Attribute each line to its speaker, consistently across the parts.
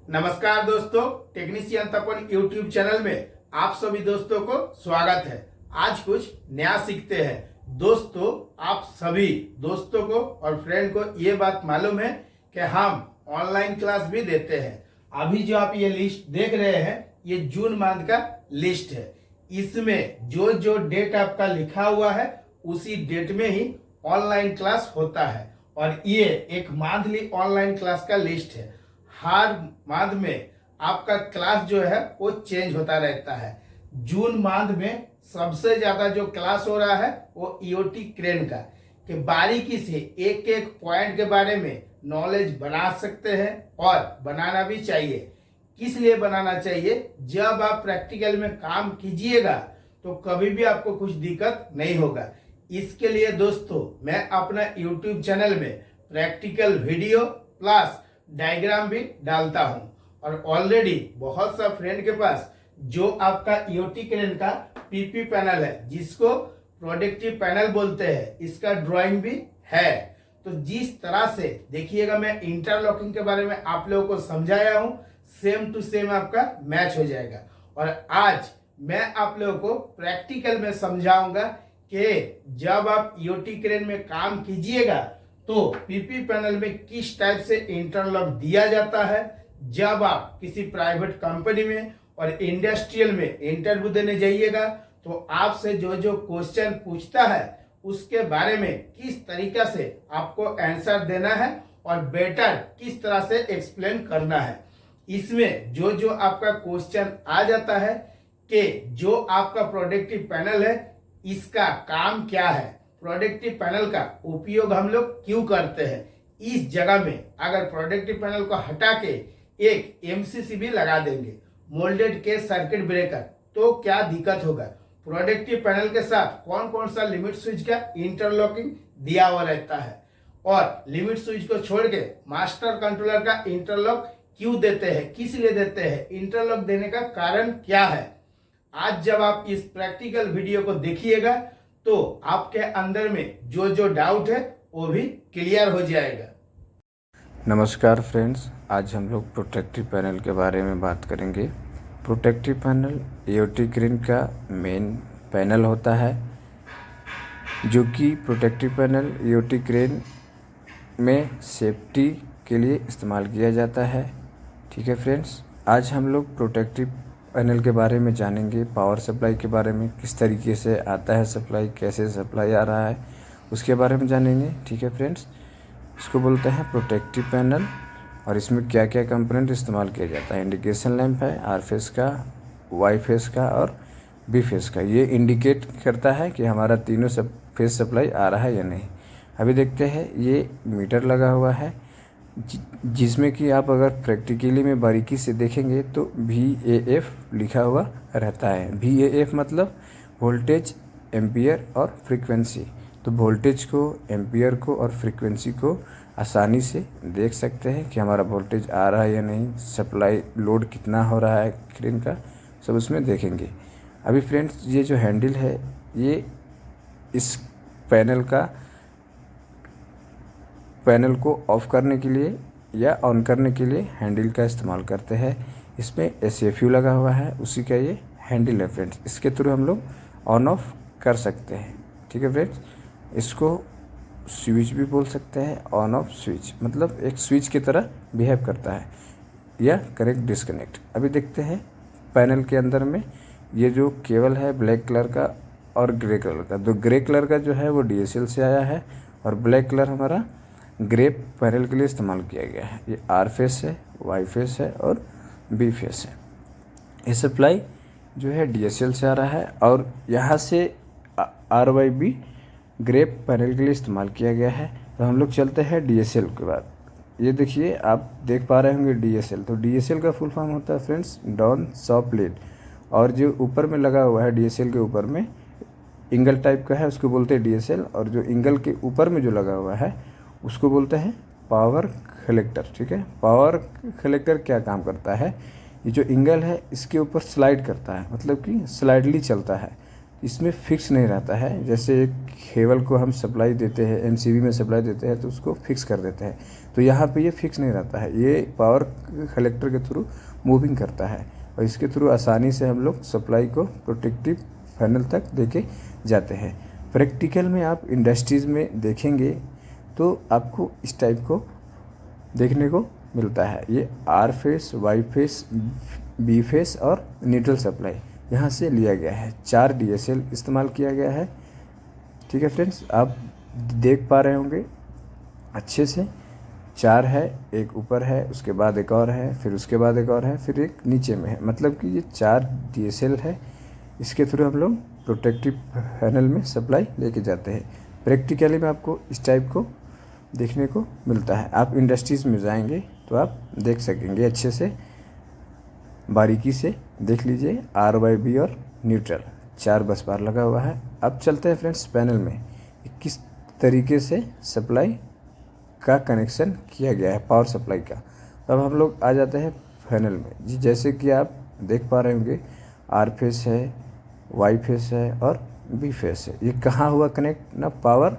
Speaker 1: नमस्कार दोस्तों, टेक्नीशियन तपन YouTube channel में आप सभी दोस्तों को स्वागत है। आज कुछ नया सीखते हैं। दोस्तों, आप सभी दोस्तों को और फ्रेंड को ये बात मालूम है कि हम ऑनलाइन क्लास भी देते हैं। अभी जो आप ये लिस्ट देख रहे हैं, ये जून मंथ का लिस्ट है। इसमें जो जो डेट आपका लिखा हुआ है उसी डेट में ही ऑनलाइन क्लास होता है और ये एक मंथली ऑनलाइन क्लास का लिस्ट है। हर मंथ में आपका क्लास जो है वो चेंज होता रहता है। जून मंथ में सबसे ज्यादा जो क्लास हो रहा है वो ईओटी क्रेन का, कि बारीकी से एक एक पॉइंट के बारे में नॉलेज बना सकते हैं और बनाना भी चाहिए। किस लिए बनाना चाहिए? जब आप प्रैक्टिकल में काम कीजिएगा तो कभी भी आपको कुछ दिक्कत नहीं होगा। इसके लिए दोस्तों, मैं अपना यूट्यूब चैनल में प्रैक्टिकल वीडियो प्लस डायग्राम भी डालता हूं और ऑलरेडी बहुत सा फ्रेंड के पास जो आपका ईओटी क्रेन का पीपी पैनल है, जिसको प्रोडक्टिव पैनल बोलते हैं, इसका ड्राइंग भी है। तो जिस तरह से देखिएगा, मैं इंटरलॉकिंग के बारे में आप लोगों को समझाया हूं, सेम टू सेम आपका मैच हो जाएगा। और आज मैं आप लोगों को प्रैक्टिकल में समझाऊंगा कि जब आप ईओटी क्रेन में काम कीजिएगा तो पीपी पैनल में किस टाइप से इंटरलॉक दिया जाता है। जब आप किसी प्राइवेट कंपनी में और इंडस्ट्रियल में इंटरव्यू देने जाइएगा तो आपसे जो जो क्वेश्चन पूछता है उसके बारे में किस तरीका से आपको आंसर देना है और बेटर किस तरह से एक्सप्लेन करना है। इसमें जो जो आपका क्वेश्चन आ जाता है कि जो आपका प्रोडक्टिव पैनल है इसका काम क्या है, प्रोडक्टिव पैनल का उपयोग हम लोग क्यों करते हैं। इस जगह में अगर प्रोडक्टिव पैनल को हटा के एक एमसीसी भी लगा देंगे, मोल्डेड केस सर्किट ब्रेकर, तो क्या दिक्कत होगा। प्रोडक्टिव पैनल के साथ कौन कौन सा लिमिट स्विच का इंटरलॉकिंग दिया हुआ रहता है और लिमिट स्विच को छोड़ के मास्टर कंट्रोलर का इंटरलॉक क्यों देते हैं, किस लिए देते हैं, इंटरलॉक देने का कारण क्या है। आज जब आप इस प्रैक्टिकल वीडियो को देखिएगा तो आपके अंदर में जो जो डाउट है वो भी क्लियर हो जाएगा।
Speaker 2: नमस्कार फ्रेंड्स, आज हम लोग प्रोटेक्टिव पैनल के बारे में बात करेंगे। प्रोटेक्टिव पैनल ईओटी क्रेन का मेन पैनल होता है, जो कि प्रोटेक्टिव पैनल ईओटी क्रेन में सेफ्टी के लिए इस्तेमाल किया जाता है। ठीक है फ्रेंड्स, आज हम लोग प्रोटेक्टिव पैनल के बारे में जानेंगे, पावर सप्लाई के बारे में, किस तरीके से आता है सप्लाई, कैसे सप्लाई आ रहा है, उसके बारे में जानेंगे। ठीक है फ्रेंड्स, इसको बोलते हैं प्रोटेक्टिव पैनल और इसमें क्या क्या कंपोनेंट इस्तेमाल किया जाता है। इंडिकेशन लैंप है, आर फेस का, वाई फेस का और बी फेस का। ये इंडिकेट करता है कि हमारा तीनों फेस सप्लाई आ रहा है या नहीं। अभी देखते हैं, ये मीटर लगा हुआ है जिसमें कि आप अगर प्रैक्टिकली में बारीकी से देखेंगे तो VAF लिखा हुआ रहता है। VAF मतलब वोल्टेज, एम्पियर और फ्रीक्वेंसी। तो वोल्टेज को, एम्पियर को और फ्रीक्वेंसी को आसानी से देख सकते हैं कि हमारा वोल्टेज आ रहा है या नहीं, सप्लाई लोड कितना हो रहा है क्रेन का, सब उसमें देखेंगे। अभी फ्रेंड्स, ये जो हैंडल है ये इस पैनल को ऑफ करने के लिए या ऑन करने के लिए हैंडल का इस्तेमाल करते हैं। इसमें SFU लगा हुआ है, उसी का ये हैंडल है फ्रेंड्स। इसके थ्रू हम लोग ऑन ऑफ कर सकते हैं। ठीक है फ्रेंड्स, इसको स्विच भी बोल सकते हैं। ऑन ऑफ स्विच मतलब एक स्विच की तरह बिहेव करता है, या कनेक्ट डिस्कनेक्ट। अभी देखते हैं पैनल के अंदर में ये जो केबल है ब्लैक कलर का और ग्रे कलर का। तो ग्रे कलर का जो है वो DSL से आया है और ब्लैक कलर हमारा ग्रे पैनल के लिए इस्तेमाल किया गया है। ये आर फेस है, वाई फेस है और बी फेस है। ये सप्लाई जो है DSL से आ रहा है और यहाँ से RYB ग्रे पैनल के लिए इस्तेमाल किया गया है। तो हम लोग चलते हैं DSL के बाद। ये देखिए, आप देख पा रहे होंगे DSL। तो DSL का फुल फॉर्म होता है फ्रेंड्स डाउन सॉफ्ट लीड, और जो ऊपर में लगा हुआ है DSL के ऊपर में इंगल टाइप का है उसको बोलते हैं DSL, और जो इंगल के ऊपर में जो लगा हुआ है उसको बोलते हैं पावर कलेक्टर। ठीक है, पावर कलेक्टर क्या काम करता है, ये जो इंगल है इसके ऊपर स्लाइड करता है, मतलब कि स्लाइडली चलता है। इसमें फिक्स नहीं रहता है। जैसे एक केबल को हम सप्लाई देते हैं, एमसीबी में सप्लाई देते हैं तो उसको फिक्स कर देते हैं, तो यहाँ पे ये फिक्स नहीं रहता है, ये पावर कलेक्टर के थ्रू मूविंग करता है और इसके थ्रू आसानी से हम लोग सप्लाई को प्रोटेक्टिव पैनल तक लेके जाते हैं। प्रैक्टिकल में आप इंडस्ट्रीज़ में देखेंगे तो आपको इस टाइप को देखने को मिलता है। ये R phase, Y phase, B phase और न्यूट्रल सप्लाई यहाँ से लिया गया है। 4 DSL इस्तेमाल किया गया है। ठीक है फ्रेंड्स, आप देख पा रहे होंगे अच्छे से। 4 है, एक ऊपर है, उसके बाद एक और है, फिर उसके बाद एक और है, फिर एक नीचे में है। मतलब कि ये 4 DSL है। इसके थ्रू हम लोग प्रोटेक्टिव पैनल में सप्लाई लेके जाते हैं। प्रैक्टिकली में आपको इस टाइप को देखने को मिलता है। आप इंडस्ट्रीज़ में जाएंगे तो आप देख सकेंगे, अच्छे से बारीकी से देख लीजिए। RYB और न्यूट्रल 4 बस बार लगा हुआ है। अब चलते हैं फ्रेंड्स पैनल में किस तरीके से सप्लाई का कनेक्शन किया गया है, पावर सप्लाई का। अब हम लोग आ जाते हैं पैनल में जी। जैसे कि आप देख पा रहे होंगे आर फेस है, वाई फेस है और बी फेस है। ये कहाँ हुआ कनेक्ट ना, पावर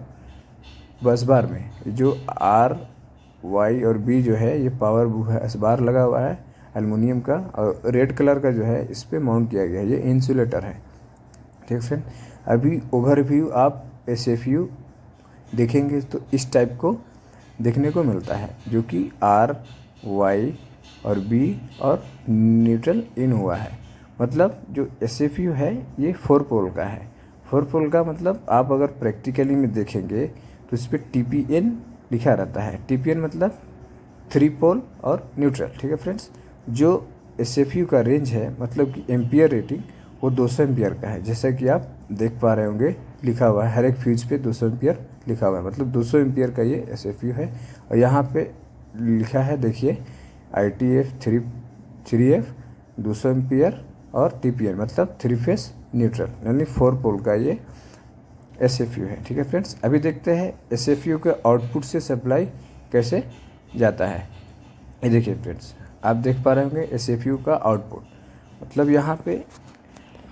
Speaker 2: बस बार में। जो आर, वाई और बी जो है ये पावर बस बार लगा हुआ है एल्युमिनियम का, और रेड कलर का जो है इस पर माउंट किया गया है। ये इंसुलेटर है। ठीक फ्रेंड, अभी ओवरव्यू आप SFU देखेंगे तो इस टाइप को देखने को मिलता है, जो कि आर, वाई और बी और न्यूट्रल इन हुआ है। मतलब जो SFU है ये 4 पोल का है। 4 पोल का मतलब आप अगर प्रैक्टिकली में देखेंगे तो इस पर TPN लिखा रहता है। TPN मतलब 3 पोल और न्यूट्रल। ठीक है फ्रेंड्स, जो SFU का रेंज है मतलब कि एम्पियर रेटिंग वो 200 एम्पियर का है। जैसा कि आप देख पा रहे होंगे लिखा हुआ है, हर एक फ्यूज पे 200 एम्पियर लिखा हुआ है। मतलब 200 एम्पियर का ये SFU है। और यहाँ पे लिखा है देखिए ITF 3F 200 एम्पियर और TPN मतलब 3 फेस न्यूट्रल, यानी 4 पोल का ये SFU है। ठीक है फ्रेंड्स, अभी देखते हैं SFU के आउटपुट से सप्लाई कैसे जाता है। ये देखिए फ्रेंड्स, आप देख पा रहे होंगे SFU का आउटपुट। मतलब यहाँ पे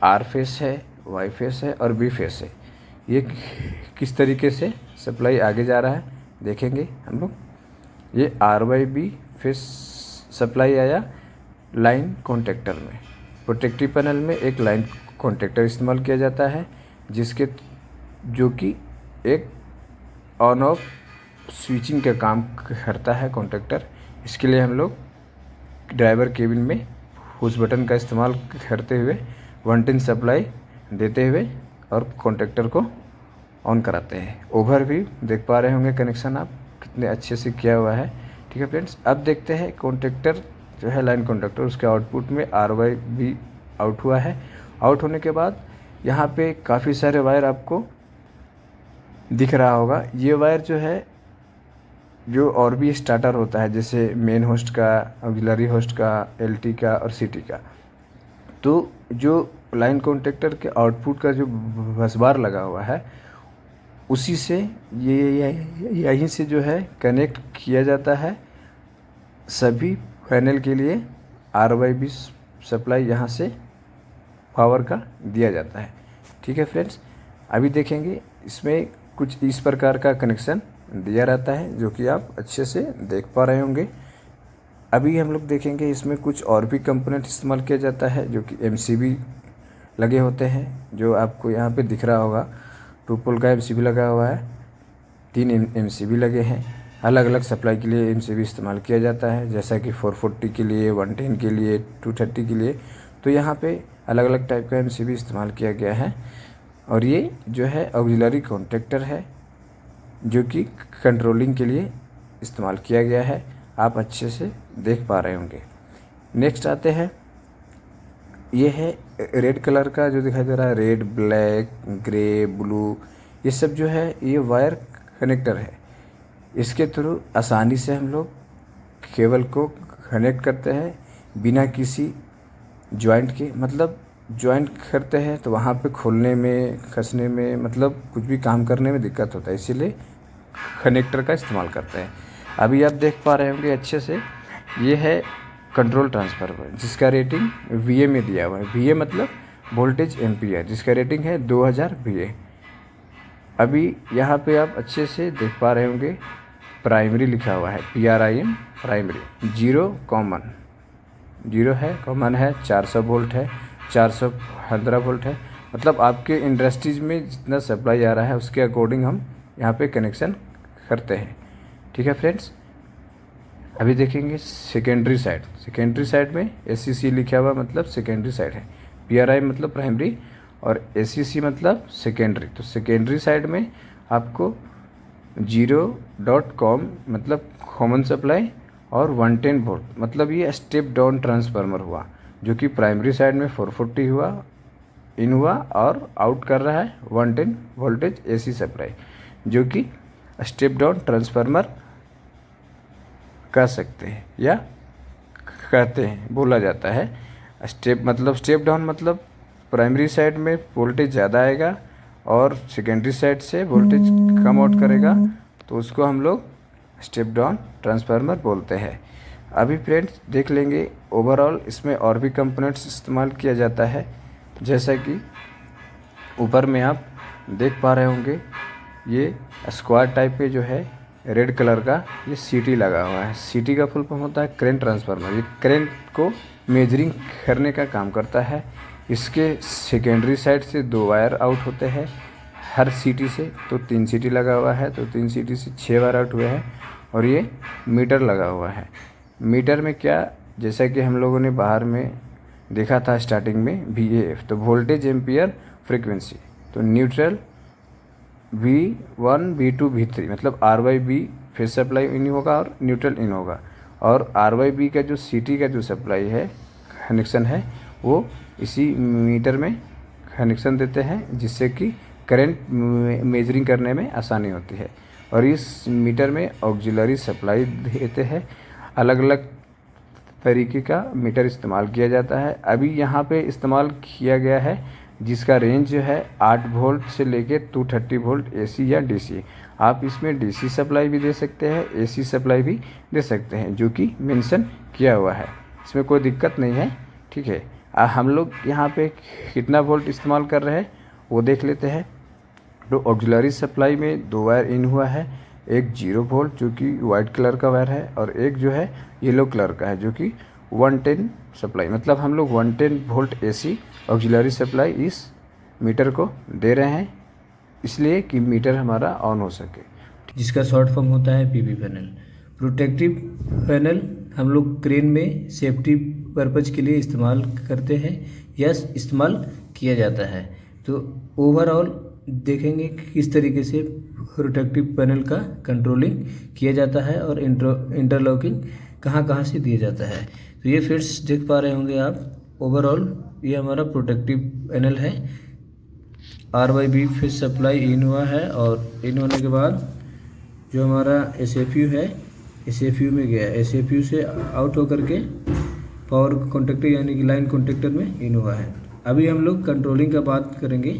Speaker 2: आर फेस है, वाई फेस है और बी फेस है। ये किस तरीके से सप्लाई आगे जा रहा है देखेंगे हम लोग। ये RYB फेस सप्लाई आया लाइन कॉन्टेक्टर में। प्रोटेक्टिव पैनल में एक लाइन कॉन्टेक्टर इस्तेमाल किया जाता है, जो कि एक ऑन ऑफ स्विचिंग का काम करता है कॉन्टेक्टर। इसके लिए हम लोग ड्राइवर केबिन में उस बटन का इस्तेमाल करते हुए 110 सप्लाई देते हुए और कॉन्टेक्टर को ऑन कराते हैं। ओवरव्यू देख पा रहे होंगे कनेक्शन आप कितने अच्छे से किया हुआ है। ठीक है फ्रेंड्स, अब देखते हैं कॉन्टेक्टर जो है लाइन कॉन्टेक्टर, उसके आउटपुट में RYB आउट हुआ है। आउट होने के बाद यहाँ पे काफ़ी सारे वायर आपको दिख रहा होगा। ये वायर जो है जो और भी स्टार्टर होता है, जैसे मेन होस्ट का, ऑक्सिलरी होस्ट का, LT का और CT का। तो जो लाइन कॉन्टेक्टर के आउटपुट का जो बस बार लगा हुआ है उसी से यहीं से जो है कनेक्ट किया जाता है सभी पैनल के लिए। RYB सप्लाई यहाँ से पावर का दिया जाता है। ठीक है फ्रेंड्स, अभी देखेंगे इसमें कुछ इस प्रकार का कनेक्शन दिया रहता है जो कि आप अच्छे से देख पा रहे होंगे। अभी हम लोग देखेंगे इसमें कुछ और भी कंपोनेंट इस्तेमाल किया जाता है जो कि MCB लगे होते हैं, जो आपको यहाँ पे दिख रहा होगा। 2 पोल का MCB लगा हुआ है, 3 MCB लगे हैं। अलग अलग सप्लाई के लिए MCB इस्तेमाल किया जाता है, जैसा कि 440 के लिए, 110 के लिए, 230 के लिए। तो यहाँ पे अलग अलग टाइप का MCB इस्तेमाल किया गया है। और ये जो है ऑक्सिलरी कॉन्टेक्टर है जो कि कंट्रोलिंग के लिए इस्तेमाल किया गया है। आप अच्छे से देख पा रहे होंगे। नेक्स्ट आते हैं, ये है रेड कलर का जो दिखाई दे रहा है, रेड, ब्लैक, ग्रे, ब्लू, ये सब जो है ये वायर कनेक्टर है। इसके थ्रू आसानी से हम लोग केबल को कनेक्ट करते हैं बिना किसी जॉइंट के। मतलब जॉइंट करते हैं तो वहाँ पे खोलने में, कसने में, मतलब कुछ भी काम करने में दिक्कत होता है, इसीलिए कनेक्टर का इस्तेमाल करते हैं। अभी आप देख पा रहे होंगे अच्छे से, ये है कंट्रोल ट्रांसफार्मर जिसका रेटिंग VA में दिया हुआ है। VA मतलब वोल्टेज एम्पियर, जिसका रेटिंग है 2000 VA। अभी यहाँ पे आप अच्छे से देख पा रहे होंगे प्राइमरी लिखा हुआ है, PRIM प्राइमरी। जीरो है, कॉमन है, 400 वोल्ट है, 415 वोल्ट है। मतलब आपके इंडस्ट्रीज में जितना सप्लाई आ रहा है उसके अकॉर्डिंग हम यहाँ पे कनेक्शन करते हैं। ठीक है फ्रेंड्स, अभी देखेंगे सेकेंडरी साइड। सेकेंडरी साइड में ACC लिखा हुआ मतलब सेकेंडरी साइड है, PRI मतलब प्राइमरी और ACC मतलब सेकेंडरी। तो सेकेंडरी साइड में आपको 0.com मतलब कॉमन सप्लाई और 110 वोल्ट मतलब ये स्टेप डाउन ट्रांसफार्मर हुआ, जो कि प्राइमरी साइड में 440 हुआ, इन हुआ और आउट कर रहा है 110 वोल्टेज AC सप्लाई, जो कि स्टेप डाउन ट्रांसफार्मर कह सकते हैं या कहते हैं, बोला जाता है। स्टेप डाउन मतलब प्राइमरी साइड में वोल्टेज ज़्यादा आएगा और सेकेंडरी साइड से वोल्टेज कम आउट करेगा, तो उसको हम लोग स्टेप डाउन ट्रांसफार्मर बोलते हैं। अभी फ्रेंड्स देख लेंगे ओवरऑल इसमें और भी कंपोनेंट्स इस्तेमाल किया जाता है, जैसा कि ऊपर में आप देख पा रहे होंगे ये स्क्वायर टाइप के जो है रेड कलर का ये CT लगा हुआ है। CT का फुल फॉर्म होता है करंट ट्रांसफार्मर। ये करंट को मेजरिंग करने का काम करता है। इसके सेकेंडरी साइड से 2 वायर आउट होते हैं हर CT से, तो 3 CT लगा हुआ है, तो 3 CT से 6 वायर आउट हुए हैं। और ये मीटर लगा हुआ है। मीटर में क्या, जैसा कि हम लोगों ने बाहर में देखा था स्टार्टिंग में VAF, तो वोल्टेज एम्पियर फ्रीक्वेंसी, तो न्यूट्रल V1 V2 V3 मतलब RYB फेज सप्लाई इन होगा और न्यूट्रल इन होगा, और RYB का जो CT का जो सप्लाई है कनेक्शन है वो इसी मीटर में कनेक्शन देते हैं, जिससे कि करंट मेजरिंग करने में आसानी होती है। और इस मीटर में ऑक्सिलरी सप्लाई देते हैं। अलग अलग तरीके का मीटर इस्तेमाल किया जाता है। अभी यहाँ पे इस्तेमाल किया गया है जिसका रेंज जो है 8 वोल्ट से लेके 230 वोल्ट AC या DC। आप इसमें DC सप्लाई भी दे सकते हैं, AC सप्लाई भी दे सकते हैं, जो कि मेंशन किया हुआ है। इसमें कोई दिक्कत नहीं है। ठीक है, हम लोग यहाँ पे कितना वोल्ट इस्तेमाल कर रहे हैं वो देख लेते हैं। तो ऑक्सिलरी सप्लाई में 2 वायर इन हुआ है, एक 0 वोल्ट जो कि वाइट कलर का वायर है और एक जो है येलो कलर का है जो कि 110 सप्लाई, मतलब हम लोग 110 वोल्ट AC ऑक्सिलरी सप्लाई इस मीटर को दे रहे हैं, इसलिए कि मीटर हमारा ऑन हो सके,
Speaker 3: जिसका शॉर्ट फॉर्म होता है PP पैनल। प्रोटेक्टिव पैनल हम लोग क्रेन में सेफ्टी पर्पज़ के लिए इस्तेमाल करते हैं या इस्तेमाल किया जाता है। तो ओवरऑल देखेंगे कि किस तरीके से प्रोटेक्टिव पैनल का कंट्रोलिंग किया जाता है और इंटरलॉकिंग कहाँ कहाँ से दिया जाता है। तो ये फिट्स देख पा रहे होंगे आप। ओवरऑल ये हमारा प्रोटेक्टिव पैनल है। RYB फिश सप्लाई इन हुआ है और इन होने के बाद जो हमारा SFU है SFU में गया, SFU से आउट होकर के पावर कॉन्टेक्टर यानी कि लाइन कॉन्टेक्टर में इन हुआ है। अभी हम लोग कंट्रोलिंग का बात करेंगे।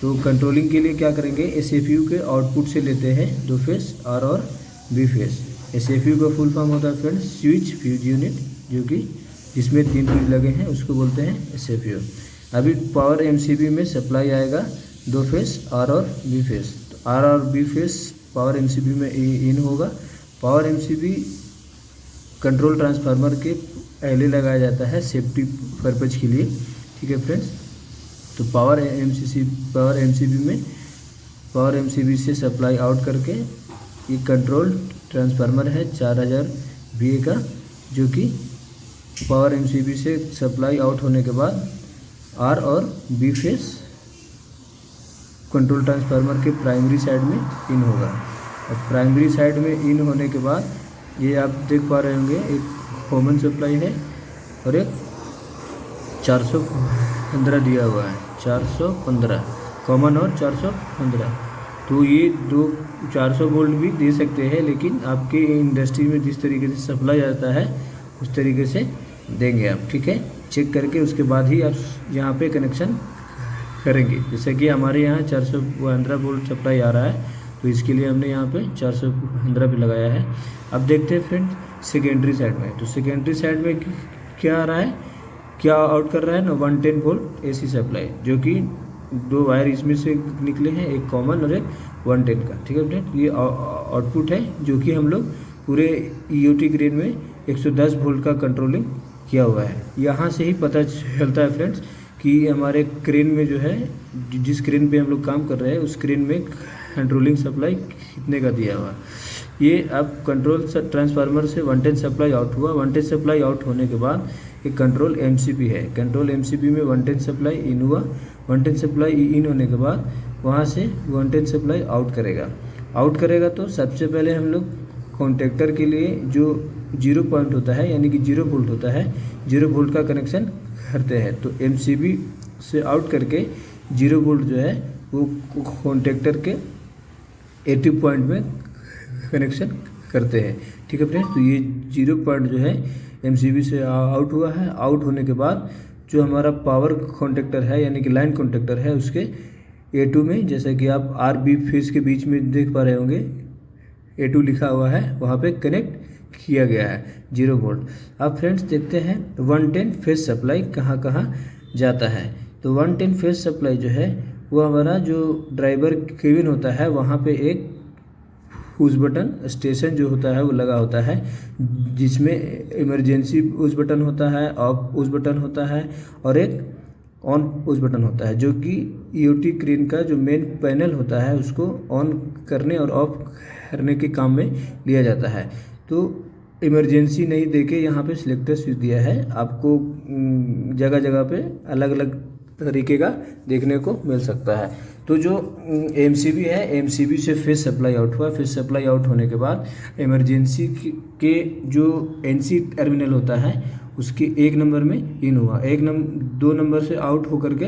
Speaker 3: तो कंट्रोलिंग के लिए क्या करेंगे, SFU के आउटपुट से लेते हैं 2 फेस R और B फेस। SFU का फुल फॉर्म होता है फ्रेंड्स स्विच फ्यूज यूनिट, जो कि जिसमें 3 फ्यूज लगे हैं उसको बोलते हैं SFU। अभी पावर MCB में सप्लाई आएगा 2 फेस R और B फेस। तो R और B फेस पावर MCB में इन होगा। पावर MCB कंट्रोल ट्रांसफार्मर के पहले लगाया जाता है सेफ्टी पर्पज़ के लिए। ठीक है फ्रेंड्स, तो पावर MCB से सप्लाई आउट करके ये कंट्रोल ट्रांसफार्मर है 4000 VA का, जो कि पावर MCB से सप्लाई आउट होने के बाद R और B फेस कंट्रोल ट्रांसफार्मर के प्राइमरी साइड में इन होगा। और प्राइमरी साइड में इन होने के बाद ये आप देख पा रहे होंगे एक कॉमन सप्लाई है और एक 415 दिया हुआ है, 415 कॉमन और 415। तो ये 400 वोल्ट भी दे सकते हैं, लेकिन आपके इंडस्ट्री में जिस तरीके से सप्लाई आता है उस तरीके से देंगे आप। ठीक है, चेक करके उसके बाद ही आप यहाँ पे कनेक्शन करेंगे। जैसे कि हमारे यहाँ 415 वोल्ट सप्लाई आ रहा है, तो इसके लिए हमने यहाँ पे 415 पे लगाया है। अब देखते हैं फ्रेंड्स सेकेंडरी साइड में। तो सेकेंडरी साइड में क्या आ रहा है, क्या आउट कर रहा है ना 110 वोल्ट AC सप्लाई, जो कि 2 वायर इसमें से निकले हैं, एक कॉमन और एक 110 का। ठीक है फ्रेंड, ये आउटपुट है जो कि हम लोग पूरे EOT ग्रेन में 110 वोल्ट का कंट्रोलिंग किया हुआ है। यहाँ से ही पता चलता है फ्रेंड्स कि हमारे क्रेन में जो है, जिस क्रेन पे हम लोग काम कर रहे हैं उस क्रेन में कंट्रोलिंग सप्लाई कितने का दिया हुआ। ये अब कंट्रोल ट्रांसफार्मर से 110 सप्लाई आउट हुआ। 110 सप्लाई आउट होने के बाद एक कंट्रोल MCB है। कंट्रोल MCB में 110 सप्लाई इन हुआ। 110 सप्लाई इन होने के बाद वहाँ से 110 सप्लाई आउट करेगा तो सबसे पहले हम लोग कॉन्टेक्टर के लिए जो 0 पॉइंट होता है, यानी कि 0 वोल्ट होता है, 0 वोल्ट का कनेक्शन करते हैं। तो MCB से आउट करके 0 वोल्ट जो है वो कॉन्टेक्टर के 80 पॉइंट में कनेक्शन करते हैं। ठीक है फ्रेंड्स, तो ये 0 पॉइंट जो है MCB से आउट हुआ है। आउट होने के बाद जो हमारा पावर कॉन्टेक्टर है, यानी कि लाइन कॉन्टेक्टर है, उसके A2 में, जैसा कि आप RB फेज के बीच में देख पा रहे होंगे, A2 लिखा हुआ है, वहाँ पे कनेक्ट किया गया है 0 वोल्ट। अब फ्रेंड्स देखते हैं 110 फेज सप्लाई कहाँ कहाँ जाता है। तो 110 फेज सप्लाई जो है वो हमारा जो ड्राइवर केबिन होता है, वहाँ पे एक पुश बटन स्टेशन जो होता है वो लगा होता है, जिसमें इमरजेंसी पुश बटन होता है, ऑफ पुश बटन होता है और एक ऑन पुश बटन होता है, जो कि EOT क्रेन का जो मेन पैनल होता है उसको ऑन करने और ऑफ करने के काम में लिया जाता है। तो इमरजेंसी नहीं देके यहाँ पे सिलेक्टर स्विच दिया है। आपको जगह जगह पे अलग अलग तरीके का देखने को मिल सकता है। तो जो MCB है, MCB से फेज सप्लाई आउट हुआ। फेज सप्लाई आउट होने के बाद इमरजेंसी के जो NC टर्मिनल होता है उसके 1 नंबर में इन हुआ। 2 नंबर से आउट होकर के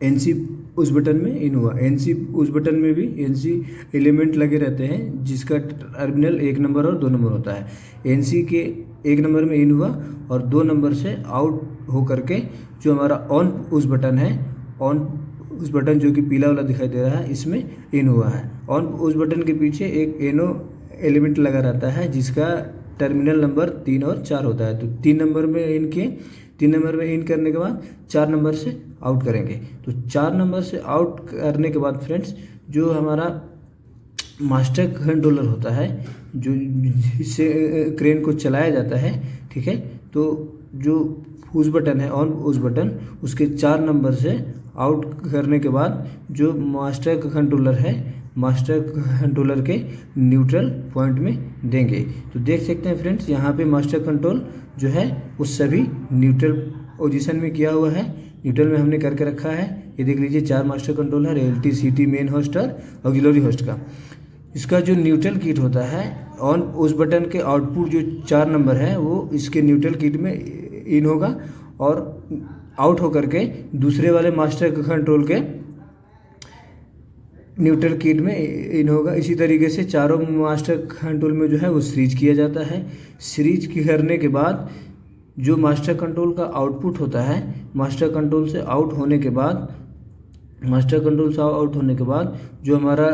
Speaker 3: NC उस बटन में इन हुआ। NC उस बटन में भी NC एलिमेंट लगे रहते हैं, जिसका टर्मिनल 1 नंबर और 2 नंबर होता है। NC के 1 नंबर में इन हुआ और 2 नंबर से आउट होकर के जो हमारा ऑन उस बटन है, ऑन उस बटन जो कि पीला वाला दिखाई दे रहा है, इसमें इन हुआ है। ऑन उस बटन के पीछे एक NO एलिमेंट लगा रहता है, जिसका टर्मिनल नंबर 3 और 4 होता है। तो 3 नंबर में इन किए, 3 नंबर में इन करने के बाद 4 नंबर से आउट करेंगे। तो 4 नंबर से आउट करने के बाद फ्रेंड्स जो हमारा मास्टर कंट्रोलर होता है, जो इससे क्रेन को चलाया जाता है, ठीक है, तो जो पुश बटन है, ऑन उस बटन, उसके 4 नंबर से आउट करने के बाद जो मास्टर कंट्रोलर है, मास्टर कंट्रोलर के न्यूट्रल पॉइंट में देंगे। तो देख सकते हैं फ्रेंड्स, यहाँ पे मास्टर कंट्रोल जो है वो सभी न्यूट्रल पोजीशन में किया हुआ है। न्यूट्रल में हमने करके रखा है। ये देख लीजिए 4 master controller, LT, CT, main host और ऑक्सिलरी होस्ट का। इसका जो न्यूट्रल किट होता है, ऑन उस बटन के आउटपुट जो 4 नंबर है वो इसके न्यूट्रल किट में इन होगा और आउट होकर के दूसरे वाले मास्टर कंट्रोल के न्यूट्रल किट में इन होगा। इसी तरीके से चारों मास्टर कंट्रोल में जो है वो सीरीज किया जाता है। सीरीज करने के बाद जो मास्टर कंट्रोल का आउटपुट होता है, मास्टर कंट्रोल से आउट होने के बाद जो हमारा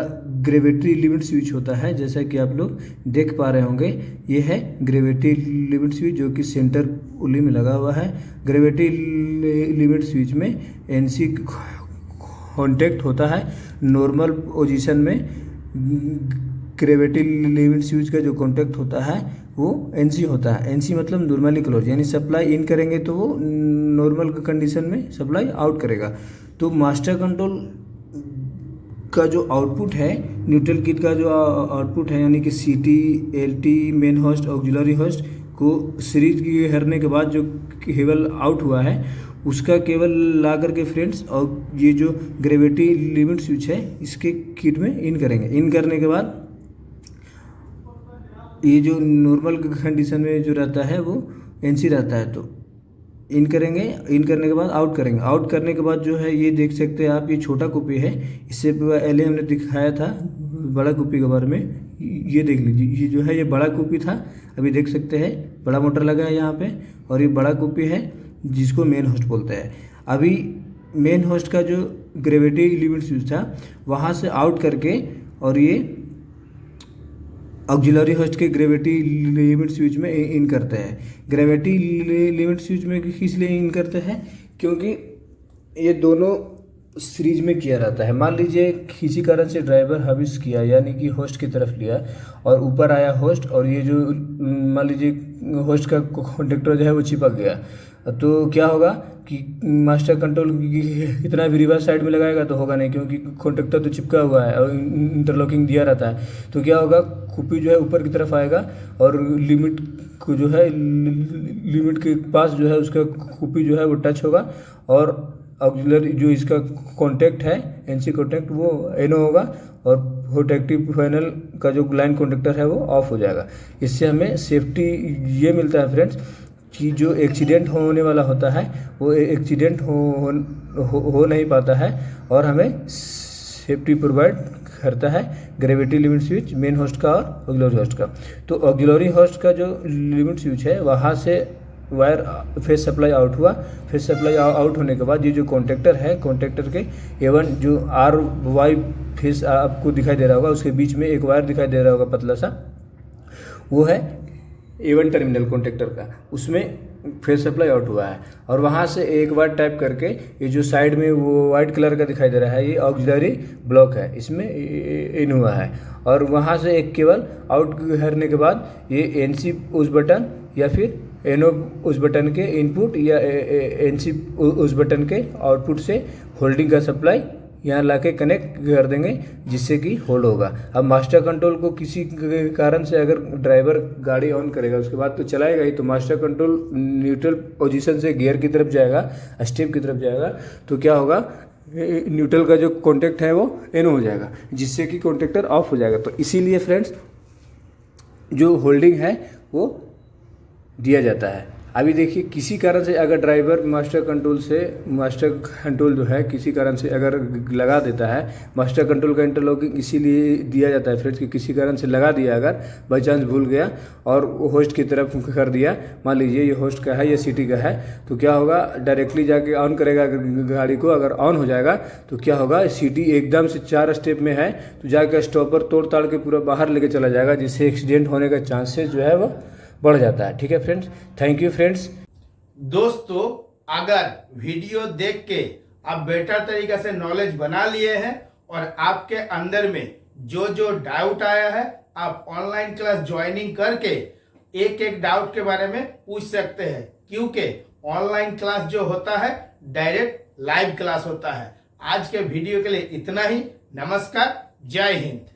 Speaker 3: ग्रेविटी लिमिट स्विच होता है, जैसा कि आप लोग देख पा रहे होंगे, ये है ग्रेविटी लिमिट स्विच जो कि सेंटर पुली में लगा हुआ है। ग्रेविटी लिमिट स्विच में NC कॉन्टेक्ट होता है। नॉर्मल पोजीशन में ग्रेविटी लिमिट स्विच का जो कॉन्टेक्ट होता है वो NC होता है। NC मतलब नॉर्मली क्लोज, यानी सप्लाई इन करेंगे तो वो नॉर्मल कंडीशन में सप्लाई आउट करेगा। तो मास्टर कंट्रोल का जो आउटपुट है, न्यूट्रल किट का जो आउटपुट है, यानी कि CT, LT, main host, auxiliary host को सीरीज करने के बाद जो केबल आउट हुआ है उसका केबल ला करके फ्रेंड्स और ये जो ग्रेविटी लिमिट स्विच है इसके किट में इन करेंगे। इन करने के बाद ये जो नॉर्मल कंडीशन में जो रहता है वो NC रहता है। तो इन करेंगे, इन करने के बाद आउट करेंगे। आउट करने के बाद जो है ये देख सकते हैं आप, ये छोटा कुपी है। इससे पहले हमने दिखाया था बड़ा कुपी के बारे में। ये देख लीजिए, ये जो है ये बड़ा कुपी था। अभी देख सकते हैं बड़ा मोटर लगा है यहाँ पे, और ये बड़ा कुपी है जिसको मेन होस्ट बोलते हैं। अभी मेन होस्ट का जो ग्रेविटी लिमिट स्विच था वहाँ से आउट करके और ये ऑक्सिलरी होस्ट के ग्रेविटी लिमिट स्विच में इन करते हैं। ग्रेविटी लिमिट स्विच में किस लिए इन करते हैं, क्योंकि ये दोनों सीरीज में किया रहता है। मान लीजिए किसी कारण से ड्राइवर हविस किया, यानी कि होस्ट की तरफ लिया और ऊपर आया होस्ट, और ये जो मान लीजिए होस्ट का कॉन्टेक्टर जो है वो चिपक गया, तो क्या होगा कि मास्टर कंट्रोल कितना भी रिवर्स साइड में लगाएगा तो होगा नहीं, क्योंकि कॉन्टेक्टर तो चिपका हुआ है और इंटरलॉकिंग दिया रहता है। तो क्या होगा, कुपी जो है ऊपर की तरफ आएगा और लिमिट को जो है लिमिट के पास जो है उसका कुपी जो है वो टच होगा, और ऑक्सिलरी जो इसका कॉन्टैक्ट है एनसी कॉन्टैक्ट वो एनो होगा, और प्रोटेक्टिव पैनल का जो लाइन कॉन्टैक्टर है वो ऑफ हो जाएगा। इससे हमें सेफ्टी ये मिलता है फ्रेंड्स कि जो एक्सीडेंट होने वाला होता है वो एक्सीडेंट हो नहीं पाता है, और हमें सेफ्टी प्रोवाइड करता है gravity limit switch main host का और ऑक्सिलरी होस्ट का। तो ऑक्सिलरी होस्ट का जो लिमिट स्विच है वहाँ से वायर फेस सप्लाई आउट हुआ। फेस सप्लाई आउट होने के बाद ये जो कॉन्टेक्टर है, कॉन्टेक्टर के एवन जो आर वाई फेस आपको दिखाई दे रहा होगा, उसके बीच में एक वायर दिखाई दे रहा होगा पतला सा, वो है A1 टर्मिनल कॉन्टेक्टर का, उसमें फेस सप्लाई आउट हुआ है। और वहाँ से एक बार टैप करके ये जो साइड में वो वाइट कलर का दिखाई दे रहा है, ये ऑक्सिलरी ब्लॉक है, इसमें इन हुआ है। और वहाँ से एक केबल आउट करने के बाद ये एनसी उस बटन या फिर एनो उस बटन के इनपुट या एनसी उस बटन के आउटपुट से होल्डिंग का सप्लाई यहाँ लाके कनेक्ट कर देंगे, जिससे कि होल्ड होगा। अब मास्टर कंट्रोल को किसी कारण से अगर ड्राइवर गाड़ी ऑन करेगा उसके बाद तो चलाएगा ही, तो मास्टर कंट्रोल न्यूट्रल पोजीशन से गियर की तरफ जाएगा, स्टेप की तरफ जाएगा, तो क्या होगा, न्यूट्रल का जो कॉन्टैक्ट है वो एनो हो जाएगा, जिससे कि कॉन्टैक्टर ऑफ हो जाएगा। तो इसीलिए फ्रेंड्स जो होल्डिंग है वो दिया जाता है। अभी देखिए किसी कारण से अगर ड्राइवर मास्टर कंट्रोल जो है किसी कारण से अगर लगा देता है, मास्टर कंट्रोल का इंटरलॉकिंग इसीलिए दिया जाता है फ्रेंड्स कि किसी कारण से लगा दिया, अगर बाई चांस भूल गया और होस्ट की तरफ कर दिया, मान लीजिए ये होस्ट का है या सिटी का है, तो क्या होगा, डायरेक्टली जाके ऑन करेगा गाड़ी को, अगर ऑन हो जाएगा तो क्या होगा, सिटी एकदम से 4 स्टेप में है तो जाकर स्टॉपर तोड़ ताड़ के पूरा बाहर लेके चला जाएगा, जिससे एक्सीडेंट होने का चांसेस जो है वो बढ़ जाता है। ठीक है फ्रेंड्स, थैंक यू फ्रेंड्स।
Speaker 1: दोस्तों, अगर वीडियो देख के आप बेटर तरीके से नॉलेज बना लिए हैं और आपके अंदर में जो जो डाउट आया है, आप ऑनलाइन क्लास ज्वाइनिंग करके एक एक डाउट के बारे में पूछ सकते हैं, क्योंकि ऑनलाइन क्लास जो होता है डायरेक्ट लाइव क्लास होता है। आज के वीडियो के लिए इतना ही। नमस्कार, जय हिंद।